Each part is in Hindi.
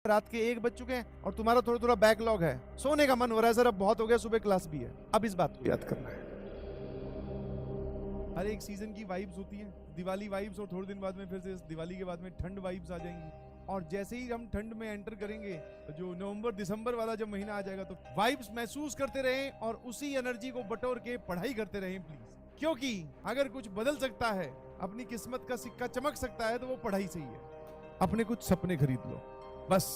रात के 1 बज चुके हैं और तुम्हारा थोड़ा थोड़ा बैकलॉग है, सोने का मन हो रहा है सर, अब बहुत हो गया, सुबह क्लास भी है। अब इस बात को याद करना है। हर एक सीजन की वाइब्स होती हैं, दिवाली वाइब्स, और थोड़े दिन बाद में फिर से दिवाली के बाद में ठंड वाइब्स आ जाएंगी। और जैसे ही हम ठंड में एंटर करेंगे, तो जो नवंबर दिसंबर वाला जब महीना आ जाएगा, तो वाइब्स महसूस करते रहें और उसी एनर्जी को बटोर के पढ़ाई करते रहें प्लीज। क्योंकि अगर कुछ बदल सकता है, अपनी किस्मत का सिक्का चमक सकता है, तो वो पढ़ाई से ही है। अपने कुछ सपने खरीद लो बस,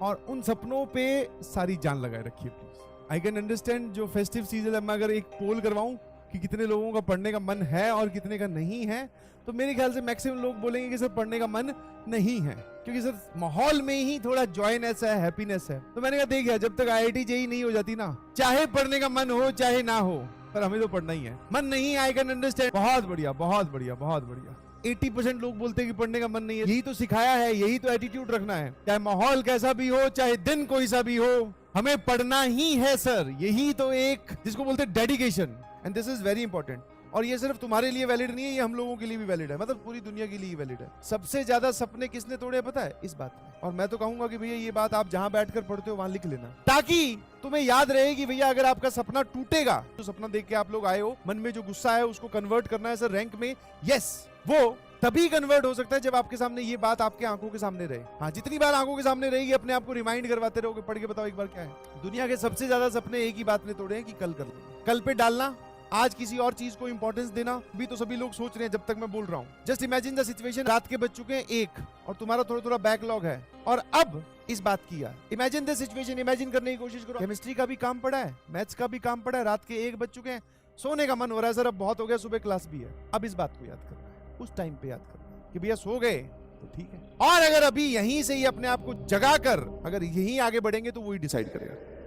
और उन सपनों पे सारी जान लगाए रखिए प्लीज। आई कैन अंडरस्टैंड जो फेस्टिव सीजन है, मैं अगर एक पोल करवाऊं कि कितने लोगों का पढ़ने का मन है और कितने का नहीं है, तो मेरे ख्याल से मैक्सिमम लोग बोलेंगे कि सर पढ़ने का मन नहीं है, क्योंकि सर माहौल में ही थोड़ा जॉयनेस है, हैप्पीनेस है। तो मैंने कहा देखिए, जब तक IIT JEE नहीं हो जाती ना, चाहे पढ़ने का मन हो चाहे ना हो, पर हमें तो पढ़ना ही है। मन नहीं, आई कैन अंडरस्टैंड, बहुत बढ़िया बहुत बढ़िया बहुत बढ़िया। 80% लोग बोलते हैं कि पढ़ने का मन नहीं है। यही तो सिखाया है, यही तो एटीट्यूड रखना है, चाहे माहौल कैसा भी हो, चाहे दिन कोई सा भी हो, हमें पढ़ना ही है सर। यही तो एक जिसको बोलते हैं dedication, and this is very important. और ये सिर्फ तुम्हारे लिए वैलिड नहीं है, ये हम लोगों के लिए भी वैलिड है, मतलब पूरी दुनिया के लिए वैलिड है। सबसे ज्यादा सपने किसने तोड़े पता है? इस बात में। और मैं तो कहूंगा कि भैया ये बात आप जहां बैठकर पढ़ते हो वहां लिख लेना, ताकि तुम्हें याद रहे कि भैया अगर आपका सपना टूटेगा, तो सपना देख के आप लोग आए हो, मन में जो गुस्सा है उसको कन्वर्ट करना है सर रैंक में, यस, वो तभी कन्वर्ट हो सकता है जब आपके सामने ये बात आपके आंखों के सामने रहे। हाँ, जितनी बार आंखों के सामने रहेगी, अपने आप को रिमाइंड करवाते रहोगे, पढ़ के बताओ एक बार क्या है। दुनिया के सबसे ज्यादा सपने एक ही बात ने तोड़े हैं कि कल कर लेंगे, कल पे डालना, आज किसी और चीज को इंपॉर्टेंस देना। भी तो सभी लोग सोच रहे हैं जब तक मैं बोल रहा हूँ। जस्ट इमेजिन द सिचुएशन, रात के बज चुके हैं 1 और तुम्हारा थोड़ा थोड़ा बैकलॉग है, और अब इस बात किया, इमेजिन द सिचुएशन, इमेजिन करने की कोशिश करो। केमिस्ट्री का भी काम पड़ा है, मैथ्स का भी काम पड़ा है, रात के 1 बज चुके हैं, सोने का मन हो रहा है सर, अब बहुत हो गया, सुबह क्लास भी है। अब इस बात को याद करना है, उस टाइम पे याद करना है कि भैया सो गए तो ठीक है, और अगर अभी यहीं से ही अपने आप को जगा कर अगर यहीं आगे बढ़ेंगे तो वही डिसाइड करेगा।